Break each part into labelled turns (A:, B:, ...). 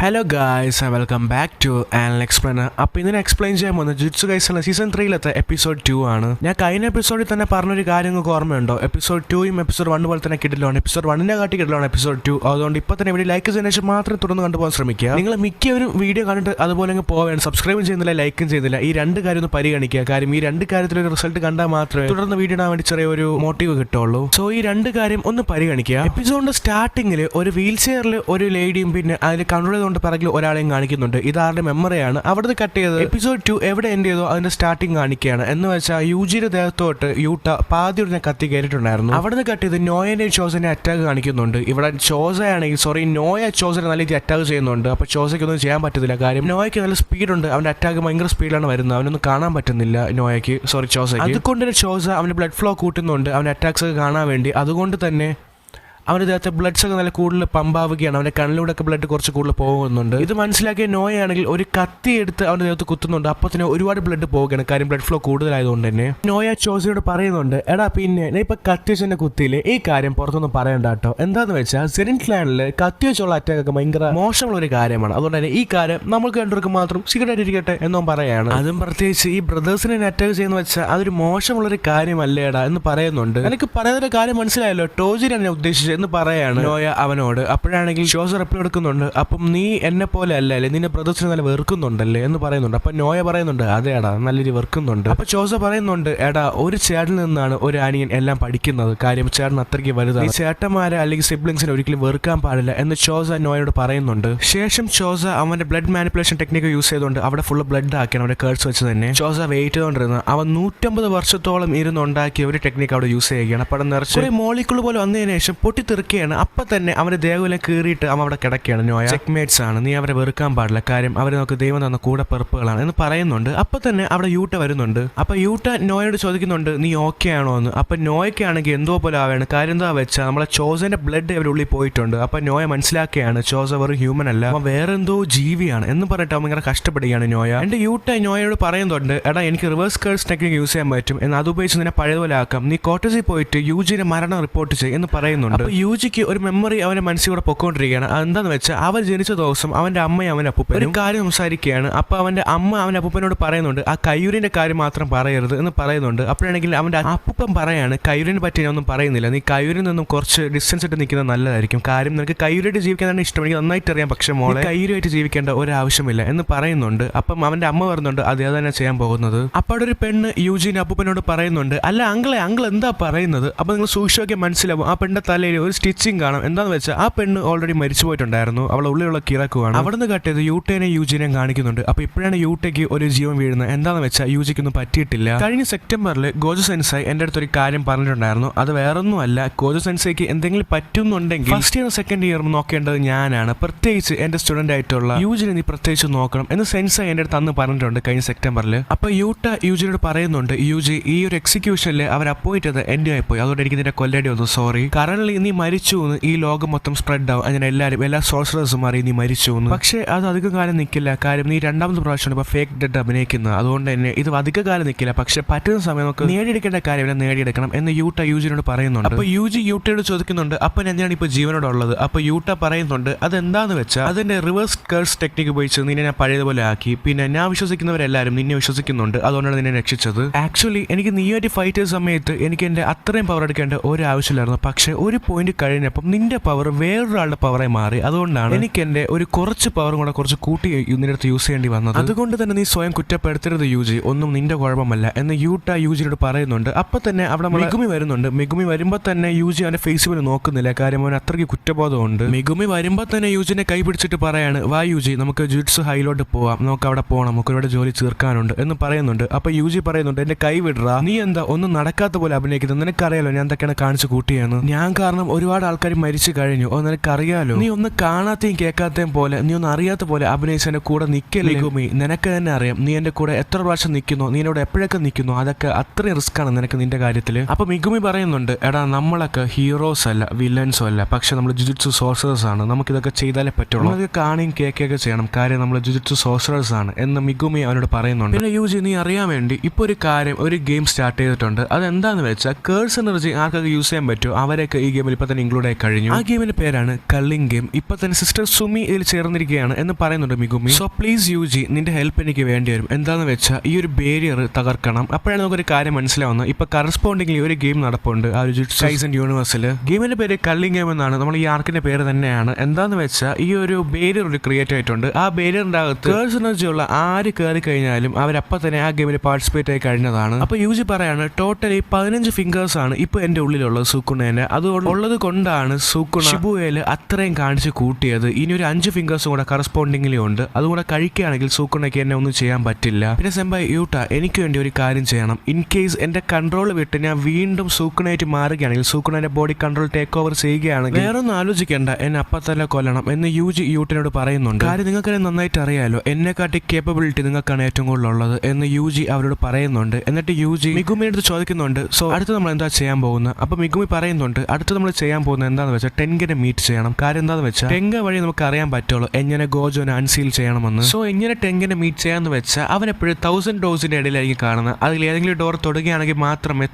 A: Hello guys and welcome back to anal explainer. അപ്പോൾ ഇതിനെ explain ചെയ്യാൻ പോകുന്നത് ജുറ്റ്സു കൈസെൻ സീസൺ 3 എപ്പിസോഡ് 2 ആണ്. ഞാൻ കഴിഞ്ഞ എപ്പിസോഡിൽ തന്നെ പറഞ്ഞൊരു കാര്യം നിങ്ങൾക്ക് ഓർമ്മയുണ്ടോ? എപ്പിസോഡ് 2 എപ്പിസോഡ് 1 പോലെ തന്നെ കിട്ടില്ലാണ്. എപ്പിസോഡ് 1 കാട്ടി കിട്ടില്ലാണ് എപ്പിസോഡ് 2. അതുകൊണ്ട് ഇപ്പോൾ തന്നെ ഇവിടെ ലൈക്ക് ചെയ്തതിനു ശേഷം മാത്രം തുടർന്ന് കണ്ടുപോകാൻ ശ്രമിക്കുക. നിങ്ങൾ മിക്കവരും വീഡിയോ കണ്ടിട്ട് അതുപോലെ അങ്ങ് പോവാൻ സബ്സ്ക്രൈബും ചെയ്യുന്നില്ല, ലൈക്കും ചെയ്യുന്നില്ല. ഈ രണ്ട് കാര്യം ഒന്ന് പരിഗണിക്കുക. കാര്യം ഈ രണ്ട് കാര്യത്തിലൊരു റിസൾട്ട് കണ്ടാൽ മാത്രമേ തുടർന്ന് വീഡിയോ ഇടാൻ വേണ്ടി ചെറിയൊരു മോട്ടീവ് കിട്ടുള്ളൂ. സോ ഈ രണ്ട് കാര്യം ഒന്ന് പരിഗണിക്കുക. എപ്പിസോഡിന്റെ സ്റ്റാർട്ടിങ്ങിൽ ഒരു വീൽ ചെയറിൽ ഒരു ലേഡിയും പിന്നെ അതിൽ കൺട്രോൾ ചെയ്തുകൊണ്ട് പിറകിൽ ഒരാളെയും കാണിക്കുന്നുണ്ട്. ഇതാരുടെ മെമ്മറിയാണ്. അവിടുന്ന് കട്ട് ചെയ്തത് എപ്പിസോഡ് 2 എവിടെ എൻഡ് ചെയ്തോ അതിന്റെ സ്റ്റാർട്ടിങ് കാണിക്കുകയാണ്. എന്ന് വെച്ചാൽ യൂജിയുടെ ദേഹത്തോട്ട് യൂട്ട പാതിയുടെ കത്തി കയറിയിട്ടുണ്ടായിരുന്നു. അവിടുന്ന് കട്ട് ചെയ്ത് നോയന്റെ ചോസനെ അറ്റാക്ക് കാണിക്കുന്നുണ്ട്. ഇവിടെ ചോസയാണെങ്കിൽ നോയ ചോസനെ നല്ല രീതിയിൽ അറ്റാക്ക് ചെയ്യുന്നുണ്ട്. അപ്പോൾ ചോസയ്ക്കൊന്നും ചെയ്യാൻ പറ്റത്തില്ല. കാര്യം നോയയ്ക്ക് നല്ല സ്പീഡുണ്ട്. അവന്റെ അറ്റാക്ക് ഭയങ്കര സ്പീഡിലാണ് വരുന്നത്. അവനൊന്നും കാണാൻ പറ്റുന്നില്ല ചോസയ്ക്ക്. അതുകൊണ്ട് തന്നെ ചോസ അവന്റെ ബ്ലഡ് ഫ്ലോ കൂട്ടുന്നുണ്ട് അവന്റെ അറ്റാക്സ് ഒക്കെ കാണാൻ വേണ്ടി. അതുകൊണ്ട് തന്നെ അവൻ്റെ ദേഹത്തെ ബ്ലഡ്സ് ഒക്കെ നല്ല കൂടുതൽ പമ്പാവുകയാണ്. അവൻ്റെ കണ്ണിലൂടെ ഒക്കെ ബ്ലഡ് കുറച്ച് കൂടുതൽ പോകുന്നുണ്ട്. ഇത് മനസ്സിലാക്കിയ നോയാണെങ്കിൽ ഒരു കത്തി എടുത്ത് അവൻ്റെ ദേഹത്ത് കുത്തുന്നുണ്ട്. അപ്പോൾ തന്നെ ഒരുപാട് ബ്ലഡ് പോവുകയാണ്. കാര്യം ബ്ലഡ് ഫ്ലോ കൂടുതലായതുകൊണ്ട് തന്നെ നോയ ചോസയോട് പറയുന്നുണ്ട്, എടാ പിന്നെ ഞാൻ ഇപ്പം കത്തി വെച്ചെന്നെ കുത്തിയില്ലേ, ഈ കാര്യം പുറത്തൊന്നും പറയണ്ട കേട്ടോ. എന്താന്ന് വെച്ചാൽ സെറിൻ ക്ലാനിൽ കത്തി വെച്ചുള്ള അറ്റാക്ക് ഒക്കെ ഭയങ്കര മോശമുള്ള ഒരു കാര്യമാണ്. അതുകൊണ്ട് തന്നെ ഈ കാര്യം നമ്മൾക്ക് രണ്ടുപേർക്ക് മാത്രം സീക്രട്ട് ഇരിക്കട്ടെ എന്നും പറയാണ്. അതും പ്രത്യേകിച്ച് ഈ ബ്രദേഴ്സിനെ അറ്റാക്ക് ചെയ്യുന്ന വെച്ചാൽ അതൊരു മോശമുള്ളൊരു കാര്യമല്ലേടാ എന്ന് പറയുന്നുണ്ട്. എനിക്ക് പറയുന്നൊരു കാര്യം മനസ്സിലായല്ലോ, ടോജിനാണ് ഞാൻ ഉദ്ദേശിച്ചത് എന്ന് പറയാണ് നോയ അവനോട്. അപ്പോഴാണെങ്കിൽ ഷോസ് റിപ്ലൈ എടുക്കുന്നുണ്ട്, അപ്പം നീ എന്നെ പോലെ അല്ലേ, നിന്റെ ബ്രദേഴ്സിനെ നല്ല വെറുക്കുന്നുണ്ടല്ലേ എന്ന് പറയുന്നുണ്ട്. അപ്പൊ നോയ പറയുന്നുണ്ട്, അതേടാ നല്ല രീതി വെറുക്കുന്നുണ്ട്. അപ്പൊ ഷോസ പറയുന്നുണ്ട്, എടാ ഒരു ചേട്ടനിൽ നിന്നാണ് ഒരു അനിയൻ എല്ലാം പഠിക്കുന്നത്. കാര്യം ചേട്ടൻ അത്രയ്ക്ക് വലുതാണ്. ഈ ചേട്ടന്മാരെ അല്ലെങ്കിൽ സിബ്ലിങ്സിനെ ഒരിക്കലും വെറുക്കാൻ പാടില്ല എന്ന് ഷോസ നോയോട് പറയുന്നുണ്ട്. ശേഷം ഷോസ അവന്റെ ബ്ലഡ് മാനിപ്പുലേഷൻ ടെക്നിക്ക് യൂസ് ചെയ്തുകൊണ്ട് അവിടെ ഫുള്ള് ബ്ലഡ് ആക്കിയാണ് അവന്റെ കേർഡ്സ് വെച്ച് തന്നെ ഷോസ വെയിറ്റ് ചെയ്തുകൊണ്ടിരുന്നത്. അവൻ 150 വർഷത്തോളം ഇരുന്നുണ്ടാക്കിയ ഒരു ടെക്നിക്ക് അവിടെ യൂസ് ചെയ്യുകയാണ്. അപ്പോൾ നിറച്ച് മോളിക്കുൾ പോലെ വന്നതിന് ശേഷം പൊട്ടിത്തെറിക്കുകയാണ്. അപ്പൊ തന്നെ അവന്റെ ദേഹവിലെ കീറിയിട്ട് അവൻ അവിടെ കിടക്കുകയാണ്. നോയ ചെക്ക്മേറ്റ്സ് ആണ്, നീ അവരെ വെറുക്കാൻ പാടില്ല. കാര്യം അവരെ നമുക്ക് ദൈവം തന്ന കൂടെ പെറുപ്പുകളാണ് എന്ന് പറയുന്നുണ്ട്. അപ്പൊ തന്നെ അവിടെ യൂട്ട വരുന്നുണ്ട്. അപ്പൊ യൂട്ട നോയോട് ചോദിക്കുന്നുണ്ട്, നീ ഓക്കെ ആണോ എന്ന്. അപ്പൊ നോയ്ക്കാണെങ്കിൽ എന്തോ പോലെ ആവുകയാണ്. കാര്യം എന്താ വെച്ചാൽ നമ്മളെ ചോസന്റെ ബ്ലഡ് അവരുടെ ഉള്ളിൽ പോയിട്ടുണ്ട്. അപ്പൊ നോയ മനസ്സിലാക്കുകയാണ് ചോസ വെറും ഹ്യൂമൻ അല്ല, അവൻ വേറെന്തോ ജീവിയാണ് എന്ന് പറഞ്ഞിട്ട് അവൻ ഇങ്ങനെ കഷ്ടപ്പെടുകയാണ് നോയ. എന്റെ യൂട്ട നോയോട് പറയുന്നുണ്ട്, എടാ എനിക്ക് റിവേഴ്സ് കേഴ്സ് ടെക്നിക്ക് യൂസ് ചെയ്യാൻ പറ്റും എന്ന്, അത് ഉപയോഗിച്ച് നിന്നെ പഴയതുപോലെ ആക്കാം. നീ കോട്ടേജിൽ പോയിട്ട് യൂജിന്റെ മരണം റിപ്പോർട്ട് ചെയ്യും എന്ന് പറയുന്നുണ്ട്. അപ്പൊ യൂജിക്ക് ഒരു മെമ്മറി അവന്റെ മനസ്സിലൂടെ പൊക്കോണ്ടിരിക്കുകയാണ്. അതെന്താന്ന് വെച്ചാൽ അവൻ ജനിച്ച ദിവസം അവന്റെ അമ്മയും അവന്റെ അപ്പൂപ്പനും ഒരു കാര്യം സംസാരിക്കുകയാണ്. അപ്പൊ അവന്റെ അമ്മ അവന്റെ അപ്പൂപ്പനോട് പറയുന്നുണ്ട്, ആ കയ്യൂരിന്റെ കാര്യം മാത്രം പറയരുത് എന്ന് പറയുന്നുണ്ട്. അപ്പോഴാണെങ്കിൽ അവന്റെ അപ്പൂപ്പൻ പറയാണ്, കയ്യൂരിനെ പറ്റി ഞാൻ ഒന്നും പറയുന്നില്ല, നീ കയ്യൂരിൽ നിന്നും കുറച്ച് ഡിസ്റ്റൻസ് ഇട്ട് നിൽക്കുന്നത് നല്ലതായിരിക്കും. കാര്യം നിനക്ക് കയ്യൂരായിട്ട് ജീവിക്കാനാണ് ഇഷ്ടം, എനിക്ക് നന്നായിട്ട് അറിയാം. പക്ഷെ മോളെ കയ്യൂരായിട്ട് ജീവിക്കേണ്ട ഒരാവശ്യമില്ല എന്ന് പറയുന്നുണ്ട്. അപ്പം അവന്റെ അമ്മ പറയുന്നുണ്ട്, അത് തന്നെ ചെയ്യാൻ പോകുന്നത്. അപ്പൊ അവിടെ ഒരു പെണ്ണ് യൂജിന്റെ അപ്പൂപ്പനോട് പറയുന്നുണ്ട്, അല്ല അങ്കിൾ എന്താ പറയുന്നത്? അപ്പൊ നിങ്ങൾ സൂക്ഷിച്ചൊക്കെ മനസ്സിലാവും. ആ പെണ്ണിന്റെ തലയിൽ ഒരു സ്റ്റിച്ചിങ് കാണാം. എന്താന്ന് വെച്ചാൽ ആ പെണ്ണ് ഓൾറെഡി മരിച്ചു പോയിട്ടുണ്ടായിരുന്നു. അവളെ ഉള്ളിലുള്ള കിറക്കുവാണ്. അവിടുന്ന് കട്ട് ചെയ്ത് യൂട്ടേനെ യൂജിനെയും കാണിക്കുന്നുണ്ട്. അപ്പൊ ഇപ്പോഴാണ് യൂട്ടയ്ക്ക് ഒരു ജീവൻ വീഴുന്നത്. എന്താന്ന് വെച്ചാൽ യൂജിക്കൊന്നും പറ്റിയിട്ടില്ല. കഴിഞ്ഞ സെപ്റ്റംബറിൽ ഗോജു സെൻസൈ എന്റെ അടുത്തൊരു കാര്യം പറഞ്ഞിട്ടുണ്ടായിരുന്നു. അത് വേറൊന്നുമല്ല, ഗോജു സെൻസൈക്ക് എന്തെങ്കിലും പറ്റുന്നുണ്ടെങ്കിൽ ഫസ്റ്റ് ഇയർ സെക്കൻഡ് ഇയർ നോക്കേണ്ടത് ഞാനാണ്, പ്രത്യേകിച്ച് എന്റെ സ്റ്റുഡന്റ് ആയിട്ടുള്ള യൂജിനെ നീ പ്രത്യേകിച്ച് നോക്കണം എന്ന് സെൻസൈ എന്റെ അടുത്ത് അന്ന് പറഞ്ഞിട്ടുണ്ട് കഴിഞ്ഞ സെപ്റ്റംബറിൽ. അപ്പൊ യൂട്ട യൂജിനോട് പറയുന്നുണ്ട്, യൂജി ഈ ഒരു എക്സിക്യൂഷനിൽ അവർ അപ്പോയിന്റ് ചെയ്ത് എന്റെ ആയിപ്പോയി, അതുകൊണ്ട് എനിക്ക് നിന്റെ കൊല്ലേണ്ടി വന്നു, സോറി. കറൻലി നീ മരിച്ചു എന്ന് ഈ ലോകം മൊത്തം സ്പ്രെഡ് ആവും. അങ്ങനെ എല്ലാ സോഴ്സേഴ്സും അറിയും നീ മരിച്ചു എന്ന്. പക്ഷേ അത് അധിക കാലം നിൽക്കില്ല. കാര്യം നീ രണ്ടാമത്തെ പ്രാവശ്യമാണ് ഇപ്പൊ ഫേക്ക് ഡെഡ് അഭിനയിക്കുന്നത്. അതുകൊണ്ട് തന്നെ ഇത് അധിക കാലം നിൽക്കില്ല. പക്ഷെ പറ്റുന്ന സമയം നമുക്ക് നേടിയെടുക്കേണ്ട കാര്യമില്ല, നേടിയെടുക്കണം എന്ന് യൂട്ട യൂജിനോട് പറയുന്നുണ്ട്. അപ്പൊ യൂജി യൂട്ടയോട് ചോദിക്കുന്നുണ്ട്, അപ്പൊ എന്തിനാണ് ഇപ്പൊ ജീവനോടുള്ളത്? അപ്പൊ യൂട്ട പറയുന്നുണ്ട്, അതെന്താന്ന് വെച്ചാൽ അതിന്റെ റിവേഴ്സ് കേഴ്സ് ടെക്നിക്ക് ഉപയോഗിച്ച് നിന്നെ ഞാൻ പഴയതുപോലെ ആക്കി. പിന്നെ ഞാൻ വിശ്വസിക്കുന്നവരെല്ലാവരും നിന്നെ വിശ്വസിക്കുന്നുണ്ട്, അതുകൊണ്ടാണ് നിന്നെ രക്ഷിച്ചത്. ആക്ച്വലി എനിക്ക് നീയായിട്ട് ഫൈറ്റ് ചെയ്ത സമയത്ത് എനിക്ക് എന്റെ അത്രയും പവർ എടുക്കേണ്ട ഒരു ആവശ്യമില്ലായിരുന്നു. പക്ഷെ ഒരു പോയിന്റ് കഴിഞ്ഞപ്പം നിന്റെ പവർ വേറൊരാളുടെ പവറായി മാറി. അതുകൊണ്ടാണ് എനിക്ക് എന്റെ ഒരു കുറച്ച് പവറും കൂടെ കുറച്ച് കൂട്ടി നിന്റെ അടുത്ത് യൂസ് ചെയ്യേണ്ടി വന്നത്. അതുകൊണ്ട് തന്നെ നീ സ്വയം കുറ്റപ്പെടുത്തരുത് യൂജി, ഒന്നും നിന്റെ കുഴപ്പമല്ല എന്ന് യൂട്ട യൂജിനോട് പറയുന്നുണ്ട്. അപ്പൊ തന്നെ അവിടെ മെഗുമി വരുന്നുണ്ട്. മെഗുമി വരുമ്പോ തന്നെ യൂജി അവന്റെ ഫേസിൽ നോക്കുന്നില്ല. കാര്യം അവൻ അത്രയ്ക്ക് കുറ്റബോധമുണ്ട്. മെഗുമി വരുമ്പോ തന്നെ യൂജിനെ കൈ പിടിച്ചിട്ട് പറയാണ്, വാ യൂജി നമുക്ക് ജുറ്റ്സു ഹൈലോട്ട് പോവാം, നമുക്ക് അവിടെ പോകണം, നമുക്ക് ഒരുപാട് ജോലി തീർക്കാനുണ്ട് എന്ന് പറയുന്നുണ്ട്. അപ്പൊ യൂജി പറയുന്നുണ്ട്, എന്റെ കൈ വിടറാ, നീ എന്താ ഒന്നും നടക്കാത്ത പോലെ അഭിനയിക്കുന്നത്, നിനക്കറിയാലോ ഞാൻ എന്തൊക്കെയാണ് കാണിച്ചു കൂട്ടിയെന്ന്. ഞാൻ കാരണം ഒരുപാട് ആൾക്കാർ മരിച്ചു കഴിഞ്ഞു, അത് നിനക്കറിയാലോ. നീ ഒന്ന് കാണാത്തയും കേൾക്കാത്തയും പോലെ, നീ ഒന്ന് അറിയാത്ത പോലെ അഭിനയിച്ച് എന്റെ കൂടെ നിൽക്കല്ലേ ഗുമി, നിനക്ക് തന്നെ അറിയാം നീ എന്റെ കൂടെ എത്ര പ്രാവശ്യം നിൽക്കുന്നു, നീ എന്നോട് എപ്പോഴൊക്കെ നിൽക്കുന്നു, അതൊക്കെ അത്രയും റിസ്ക് ആണ് നിനക്ക് നിന്റെ കാര്യത്തിൽ. അപ്പൊ മിഗുമി പറയുന്നുണ്ട്, എടാ നമ്മളൊക്കെ ഹീറോസ് അല്ല വില്ലൻസും അല്ല, പക്ഷെ നമ്മൾ ജുജുത്സു സോഴ്സറേഴ്സ് ആണ്, നമുക്കിതൊക്കെ ചെയ്താലേ പറ്റുള്ളൂ, നമുക്ക് കാണുകയും കേൾക്കുകയൊക്കെ ചെയ്യണം, കാര്യം നമ്മൾ ജുജുത്സു സോഴ്സറേഴ്സ് ആണ് എന്ന് മിഗുമി അവനോട് പറയുന്നുണ്ട്. പിന്നെ യൂജി നീ അറിയാൻ വേണ്ടി ഇപ്പൊ ഒരു കാര്യം, ഒരു ഗെയിം സ്റ്റാർട്ട് ചെയ്തിട്ടുണ്ട്. അതെന്താന്ന് വെച്ചാൽ കേഴ്സ് എനർജി ആർക്കൊക്കെ യൂസ് ചെയ്യാൻ പറ്റുമോ അവരൊക്കെ ഈ ഗെയിമിൽ ഇപ്പൊ തന്നെ ഇൻക്ലൂഡ് ആയി കഴിഞ്ഞു. ആ ഗെയിമിന്റെ പേരാണ് കള്ളിംഗ് ഗെയിം. ഇപ്പൊ തന്നെ സിസ്റ്റർ സുമി ഇതിൽ ചേർന്നിരിക്കുകയാണ് എന്ന് പറയുന്നുണ്ട് മിഗുമി. സോ പ്ലീസ് യൂജി, നിന്റെ ഹെൽപ്പ് എനിക്ക് വേണ്ടി വരും. എന്താന്ന് വെച്ചാൽ ഈ ഒരു ബാരിയർ തകർക്കണം. അപ്പോഴാണ് നമുക്കൊരു കാര്യം മനസ്സിലാവുന്നത്. ഇപ്പൊ കറസ്പോണ്ടിംഗ്ലി ഒരു ഗെയിം നടപ്പുണ്ട് ആ ഒരു ജുട്സു കൈസൻ യൂണിവേഴ്സിൽ. ഗെയിമിന്റെ പേര് കള്ളിംഗ് ഗെയിം എന്നാണ്. നമ്മൾ ഈ ആർക്കിന്റെ പേര് തന്നെയാണ്. എന്താന്ന് വെച്ചാൽ ഈ ഒരു ബാരിയർ ഒരു ക്രിയേറ്റ് ആയിട്ടുണ്ട്. ആ ബാരിയറിന്റെ അകത്ത് കേഴ്സ് എനർജി ഉള്ള ആര് കയറി കഴിഞ്ഞാലും അവരപ്പം തന്നെ ആ ഗെയിമിൽ പാർട്ടിസിപ്പേറ്റ് ആയി കഴിഞ്ഞതാണ്. അപ്പൊ യൂജി പറയാണ് ടോട്ടലി 15 ഫിംഗേഴ്സ് ആണ് ഇപ്പൊ എന്റെ ഉള്ളിലുള്ളത് സൂക്കുണേന്റെ. അത് ഉള്ളത് കൊണ്ടാണ് സൂക്കുണ ഷിബുയയില് അത്രയും കാണിച്ച് കൂട്ടിയത്. ഇനി ഒരു 5 ഫിംഗേഴ്സും കൂടെ കറസ്പോണ്ടിംഗിലും ഉണ്ട്. അതുകൂടെ കഴിക്കുകയാണെങ്കിൽ സൂക്കുണയ്ക്ക് എന്നെ ഒന്നും ചെയ്യാൻ പറ്റില്ല. പിന്നെ സെമ്പൈ യൂട്ട, എനിക്ക് വേണ്ടി ഒരു കാര്യം ചെയ്യണം. ഇൻ കേസ് എന്റെ കൺട്രോൾ വിട്ട് ഞാൻ വീണ്ടും സൂക്കുണയായിട്ട് മാറുകയാണെങ്കിൽ, സൂക്കുണന്റെ ബോഡി കൺട്രോൾ ടേക്ക് ഓവർ ചെയ്യുകയാണെങ്കിൽ വേറൊന്നും ആലോചിക്കേണ്ട, എന്നെ അപ്പം തന്നെ കൊല്ലണം എന്ന് യൂജി യൂട്ടിനോട് പറയുന്നുണ്ട്. കാര്യം നിങ്ങൾക്ക് നന്നായിട്ട് അറിയാലോ, എന്നെക്കാട്ടി കേപ്പബിലിറ്റി നിങ്ങൾക്കാണ് ഏറ്റവും കൂടുതൽ ഉള്ളത് എന്ന് യൂജി അവരോട് പറയുന്നുണ്ട്. എന്നിട്ട് യൂജി മിഗുമിയുടെ അടുത്ത് ചോദിക്കുന്നുണ്ട്, സോ അടുത്ത് നമ്മൾ എന്താ ചെയ്യാൻ പോകുന്നത്? അപ്പൊ മിഗുമി പറയുന്നുണ്ട്, അടുത്ത് നമ്മൾ ചെയ്യാൻ പോകുന്നത് എന്താന്ന് വെച്ചാൽ ടെൻഗനെ മീറ്റ് ചെയ്യണം. കാര്യം എന്താന്ന് വെച്ചാൽ ടെൻഗ വഴി നമുക്ക് അറിയാൻ പറ്റുള്ളൂ എങ്ങനെ ഗോജോനെ അൺസീൽ ചെയ്യണമെന്ന്. സോ എങ്ങനെ ടെൻഗനെ മീറ്റ് ചെയ്യാന്ന് വെച്ചാൽ അവൻ എപ്പോഴും 1000 ഡോസിന്റെ ഇടയിലായിരിക്കും കാണുന്നത്. അതിൽ ഏതെങ്കിലും ഡോർ തുറക്കുകയാണെങ്കിൽ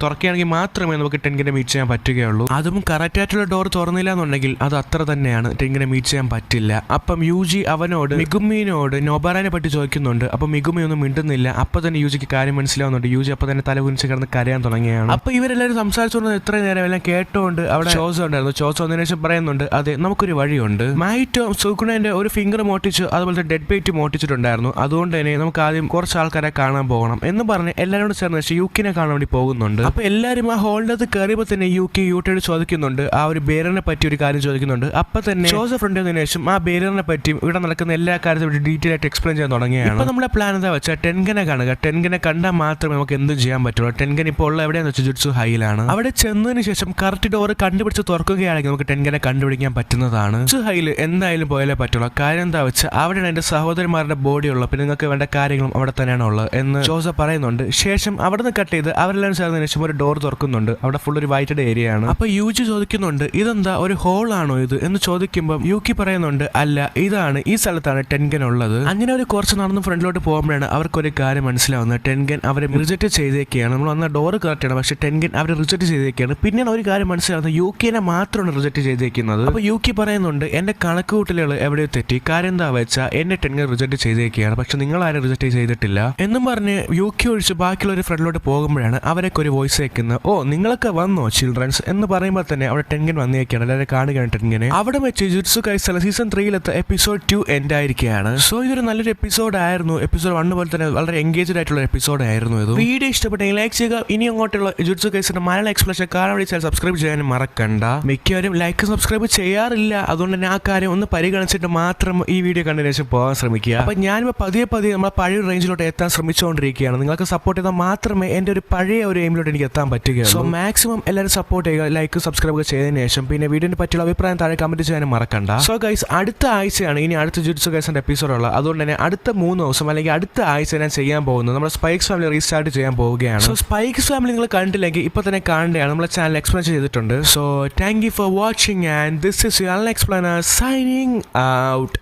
A: മാത്രമേ നമുക്ക് ടെൻഗനെ മീറ്റ് ചെയ്യാൻ പറ്റുകയുള്ളൂ. അതും കറക്റ്റ് ആയിട്ടുള്ള ഡോർ തുറന്നില്ല എന്നുണ്ടെങ്കിൽ അത് അത്ര തന്നെയാണ്, ടെൻഗനെ മീറ്റ് ചെയ്യാൻ പറ്റില്ല. അപ്പം യൂജി അവനോട് മിഗുമിനോട് നോബാറാനെ പറ്റി ചോദിക്കുന്നുണ്ട്. അപ്പൊ മിഗുമി ഒന്നും മിണ്ടുന്നില്ല. അപ്പൊ തന്നെ യൂജിക്ക് കാര്യം മനസ്സിലാവുന്നുണ്ട്. യൂജി അപ്പൊ തന്നെ തല കുനിച്ച് കിടന്ന് കരയാൻ തുടങ്ങിയാണ്. അപ്പൊ ഇവരെല്ലാവരും സംസാരിച്ചുകൊണ്ട് ഇത്ര നേരം എല്ലാം കേട്ടോണ്ട് അവിടെ ചോസ് ഉണ്ടായിരുന്നു. ചോസ് വന്നതിന് ശേഷം പറയുന്നുണ്ട്, അതെ നമുക്കൊരു വഴിയുണ്ട്. മൈറ്റോ സൂക്കുണേന്റെ ഒരു ഫിംഗർ മോട്ടിച്ചു, അതുപോലത്തെ ഡെഡ് ബേറ്റ് മോട്ടിച്ചിട്ടുണ്ടായിരുന്നു. അതുകൊണ്ട് തന്നെ നമുക്ക് ആദ്യം കുറച്ച് ആൾക്കാരെ കാണാൻ പോകണം എന്ന് പറഞ്ഞ് എല്ലാവരോടും ചേർന്ന് വെച്ച് യൂക്കിനെ കാണാൻ വേണ്ടി പോകുന്നുണ്ട്. അപ്പൊ എല്ലാവരും ആ ഹോളിന്റെ അകത്ത് കയറിയപ്പോൾ തന്നെ യൂട്ടോട് ചോദിക്കുന്നുണ്ട്, ആ ഒരു ബേരറിനെ പറ്റി ഒരു കാര്യം ചോദിക്കുന്നുണ്ട്. അപ്പൊ തന്നെ ജോസഫ് ഉണ്ടതിനു ശേഷം ആ ബേരറിനെ പറ്റിയും ഇവിടെ നടക്കുന്ന എല്ലാ കാര്യത്തിലും ഡീറ്റെയിൽ ആയിട്ട് എക്സ്പ്ലെയിൻ ചെയ്യാൻ തുടങ്ങിയാണ്. അപ്പൊ നമ്മുടെ പ്ലാൻ എന്താ വെച്ചാൽ ടെൻഗനെ കാണുക. ടെൻഗനെ കണ്ടാൽ മാത്രമേ നമുക്ക് എന്തും ചെയ്യാൻ പറ്റുള്ളൂ. ടെൻഗൻ ഇപ്പോൾ ഉള്ള എവിടെയാന്ന് വെച്ചാൽ ജുട്സു ഹൈയിലാണ്. അവിടെ ചെന്നതിന് ശേഷം കറക്റ്റ് ഡോർ കണ്ടുപിടിച്ച് തുറക്കുകയാണെങ്കിൽ നമുക്ക് ടെൻഗനെ കണ്ടുപിടിക്കാൻ പറ്റുന്നതാണ്. ജുട്സു ഹൈയിൽ എന്തായാലും പോയാലേ പറ്റുള്ളൂ. കാര്യം എന്താ വെച്ചാൽ അവിടെയാണ് എന്റെ സഹോദരന്മാരുടെ ബോഡി ഉള്ളത്. പിന്നെ നിങ്ങൾക്ക് വേണ്ട കാര്യങ്ങളും അവിടെ തന്നെയാണ് ഉള്ളത് എന്ന് ജോസഫ് പറയുന്നുണ്ട്. ശേഷം അവിടെ നിന്ന് കട്ട് ചെയ്ത് അവരെല്ലാം ചേർന്നതിന് ശേഷം ഒരു ഡോർ തുറക്കുന്നുണ്ട്. അവിടെ ഫുൾ ഒരു വൈറ്റഡ് ഏരിയ ആണ്. അപ്പൊ യൂജി ചോദിക്കുന്നുണ്ട്, ഇതെന്താ ഒരു ഹോൾ ആണോ ഇത് എന്ന് ചോദിക്കുമ്പോൾ യൂക്കി പറയുന്നുണ്ട്, അല്ല ഇതാണ്, ഈ സ്ഥലത്താണ് ടെൻഗൻ ഉള്ളത്. അങ്ങനെ അവർ കുറച്ച് നടന്ന് ഫ്രണ്ടിലോട്ട് പോകുമ്പോഴാണ് അവർക്കൊരു കാര്യം മനസ്സിലാവുന്നത്. ടെൻഗൻ അവരെ റിജക്ട് ചെയ്തേക്കാണ്. നമ്മൾ വന്ന ഡോർ കറക്റ്റ് ആണ്, പക്ഷെ ടെൻഗൻ അവരെ റിജക്ട് ചെയ്തേക്കാണ്. പിന്നെയാണ് ഒരു കാര്യം മനസ്സിലാവുന്നത്, യൂക്കിനെ മാത്രമാണ് റിജക്ട് ചെയ്തേക്കുന്നത്. അപ്പൊ യൂക്കി പറയുന്നുണ്ട്, എന്റെ കണക്കുകൂട്ടലുകൾ എവിടെയോ തെറ്റി. കാര്യം എന്താ വെച്ചാൽ എന്നെ ടെൻഗൻ റിജക്ട് ചെയ്തേക്കാണ്, പക്ഷെ നിങ്ങൾ ആരും റിജക്ട് ചെയ്തിട്ടില്ല എന്നും പറഞ്ഞ് യൂക്കി ഒഴിച്ച് ബാക്കിയുള്ള ഒരു ഫ്രണ്ടിലോട്ട് പോകുമ്പോഴാണ് അവരൊക്കെ ഒരു വോയിസ് കേൾക്കുന്നത്. ഓ നിങ്ങളൊക്കെ വന്നോ ചിൽഡ്രൻസ് എന്ന് പറയുമ്പോൾ തന്നെ അവിടെ ടെൻഗൻ വന്നേക്കാണ്. എല്ലാവരും കാണുകയാണ് ടെൻഗനെ. അവിടെ വെച്ച് ജുട്സു കൈസൻ സീസൺ 3 എപ്പിസോഡ് 2 എൻഡ് ആയിരിക്കുകയാണ്. സോ ഇതൊരു നല്ലൊരു എപ്പിസോഡ് ആയിരുന്നു. എപ്പിസോഡ് 1 പോലെ തന്നെ വളരെ എൻഗേജ്ഡ് ആയിട്ടുള്ള എപ്പിസോഡ് ആയിരുന്നു ഇത്. വീഡിയോ ഇഷ്ടപ്പെട്ടെങ്കിൽ ലൈക്ക് ചെയ്യുക. ഇനി അങ്ങോട്ടുള്ള ജുട്സു കൈസന്റെ മലയാളം എക്സ്പ്ലനേഷൻ കാണാൻ വേണ്ടി സബ്സ്ക്രൈബ് ചെയ്യാനും മറക്കണ്ട. മിക്കവരും ലൈക്ക് സബ്സ്ക്രൈബ് ചെയ്യാറില്ല. അതുകൊണ്ട് തന്നെ ആ കാര്യം ഒന്ന് പരിഗണിച്ചിട്ട് മാത്രം ഈ വീഡിയോ കണ്ടതിന് ശേഷം പോകാൻ ശ്രമിക്കുക. അപ്പൊ ഞാനിപ്പോൾ പതിയെ നമ്മളെ പഴയ റേഞ്ചിലോട്ട് എത്താൻ ശ്രമിച്ചുകൊണ്ടിരിക്കുകയാണ്. നിങ്ങൾക്ക് സപ്പോർട്ട് ചെയ്താൽ മാത്രമേ എൻ്റെ ഒരു പഴയ ഒരു എയിമിലോട്ട് എനിക്ക് എത്താൻ പറ്റുകയുള്ളൂ. സോ മാക്സിമം എല്ലാവരും സപ്പോർട്ട് ചെയ്യുക, ലൈക്ക് സബ്സ്ക്രൈബ് ചെയ്തതിന് ശേഷം പിന്നെ വീഡിയോനെ പറ്റിയുള്ള അഭിപ്രായം താഴെ കമന്റ് ചെയ്യാനും മറക്കണ്ട. സോ ഗൈസ് അടുത്ത ആഴ്ചയാണ് ഇനി അടുത്ത ജുട്സു കൈസന്റെ എപ്പിസോഡ് ഉള്ളത്. അതുകൊണ്ട് തന്നെ അടുത്ത 3 ദിവസം അല്ലെങ്കിൽ അടുത്ത ആഴ്ച ഞാൻ ചെയ്യാൻ പോകുന്നത് നമ്മുടെ സ്പൈക്സ് ഫാമിലി റീസ്റ്റാർട്ട് ചെയ്യാൻ പോവുകയാണ്. സോ സ്പൈക്സ് ഫാമിലി നിങ്ങൾ കണ്ടില്ലെങ്കിൽ ഇപ്പൊ തന്നെ കാണേണ്ടതാണ്. നമ്മളെ ചാനൽ എക്സ്പ്ലെയിൻ ചെയ്തിട്ടുണ്ട്. So thank you for watching and this is your unexplainer signing out.